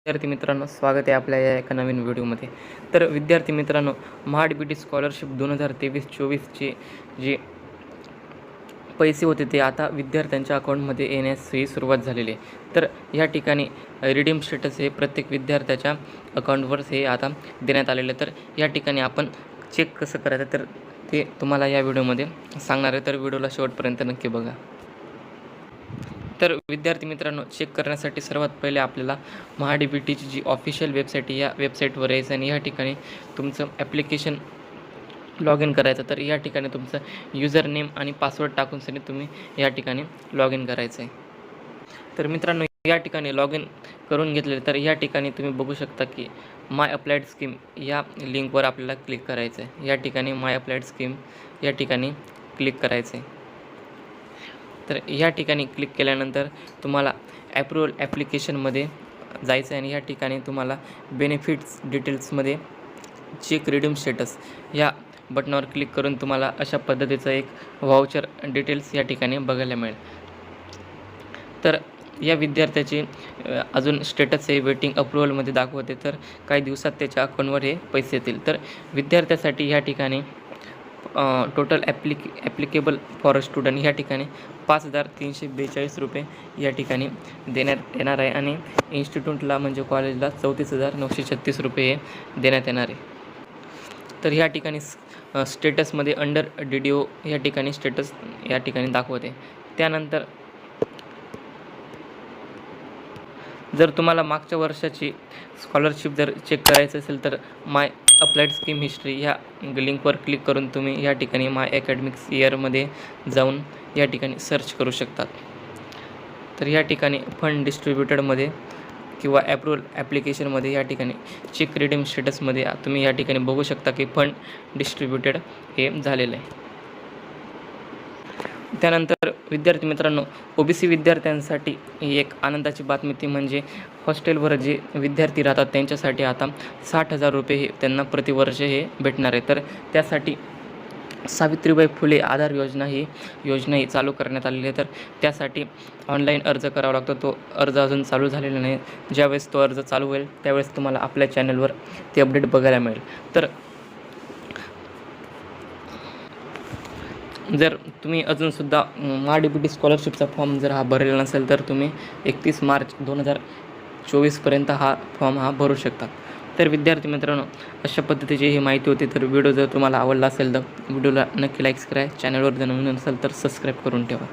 विद्यार्थी मित्रांनो, स्वागत आहे आपल्या या एका नवीन व्हिडिओमध्ये. तर विद्यार्थी मित्रांनो, महाडीबीटी स्कॉलरशिप 2023-24चे जे पैसे होते ते आता विद्यार्थ्यांच्या अकाउंटमध्ये येण्यासही सुरुवात झालेली आहे. तर या ठिकाणी रिडीम स्टेटस हे प्रत्येक विद्यार्थ्याच्या अकाउंटवर हे आता देण्यात आलेलं आहे. तर या ठिकाणी आपण चेक कसं करायचं तर ते तुम्हाला या व्हिडिओमध्ये सांगणार आहे. तर व्हिडिओला शेवटपर्यंत नक्की बघा. तर विद्यार्थी मित्रांनो, चेक करण्यासाठी सर्वात पहिले आपल्याला महाडीबीटीची जी ऑफिशियल वेबसाईट आहे या वेबसाईटवर यायचं आणि या ठिकाणी तुमचं ॲप्लिकेशन लॉग इन करायचं. तर या ठिकाणी तुमचं युजर नेम आणि पासवर्ड टाकूनसनी तुम्ही या ठिकाणी लॉग इन करायचं आहे. तर मित्रांनो, या ठिकाणी लॉग इन करून घेतले तर या ठिकाणी तुम्ही बघू शकता की माय अप्लाइड स्कीम या लिंकवर आपल्याला क्लिक करायचं आहे. या ठिकाणी माय अप्लाइड स्कीम या ठिकाणी क्लिक करायचं आहे. तर या ठिकाणी क्लिक केल्यानंतर तुम्हाला ॲप्रुव्हल ॲप्लिकेशनमध्ये जायचं आहे आणि या ठिकाणी तुम्हाला बेनिफिट्स डिटेल्समध्ये चेक रिडीम स्टेटस या बटनावर क्लिक करून तुम्हाला अशा पद्धतीचं एक व्हाउचर डिटेल्स या ठिकाणी बघायला मिळेल. तर या विद्यार्थ्याची अजून स्टेटस हे वेटिंग अप्रुव्हलमध्ये दाखवते. तर काही दिवसात त्याच्या अकाउंटवर हे पैसे येतील. तर विद्यार्थ्यासाठी या ठिकाणी total applicable for a student या ठिकाणी 5,342 रुपये या ठिकाणी देण्यात येणार आहे आणि इन्स्टिट्यूटला म्हणजे कॉलेजला 34,936 रुपये हे देण्यात येणार आहे. तर या ठिकाणी स्टेटसमध्ये अंडर DDO या ठिकाणी स्टेटस या ठिकाणी दाखवते. त्यानंतर जर तुम्हाला मागच्या वर्षाची स्कॉलरशिप जर चेक करायचं असेल तर माय अप्लाइड स्कीम हिस्ट्री ह्या लिंकवर क्लिक करून तुम्ही या ठिकाणी माय अकॅडमिक्स इयरमध्ये जाऊन या ठिकाणी सर्च करू शकतात. तर या ठिकाणी फंड डिस्ट्रीब्युटेडमध्ये किंवा ॲप्रुव्हल ॲप्लिकेशनमध्ये या ठिकाणी चेक रिडीम स्टेटसमध्ये तुम्ही या ठिकाणी बघू शकता की फंड डिस्ट्रीब्युटेड हे झालेलं आहे. त्यानंतर विद्यार्थी मित्रांनो, OBC विद्यार्थ्यांसाठी ही एक आनंदाची बातमी ती म्हणजे हॉस्टेलवर जे विद्यार्थी राहतात त्यांच्यासाठी आता 60,000 रुपये हे त्यांना प्रतिवर्ष हे भेटणार आहे. तर त्यासाठी सावित्रीबाई फुले आधार योजना ही चालू करण्यात आलेली आहे. तर त्यासाठी ऑनलाईन अर्ज करावा लागतो. तो अर्ज अजून चालू झालेला नाही. ज्यावेळेस तो अर्ज चालू होईल त्यावेळेस तुम्हाला आपल्या चॅनलवर ते अपडेट बघायला मिळेल. तर जर तुम्ही अजूनसुद्धा महाडीबीटी स्कॉलरशिपचा फॉर्म जर हा भरलेला नसेल तर तुम्ही 31 मार्च 2024पर्यंत हा फॉर्म भरू शकता. तर विद्यार्थी मित्रांनो, अशा पद्धतीची ही माहिती होती. तर व्हिडिओ जर तुम्हाला आवडला असेल तर व्हिडिओला नक्की लाईक्स करा. चॅनलवर जर नवीन असेल तर सबस्क्राईब करून ठेवा.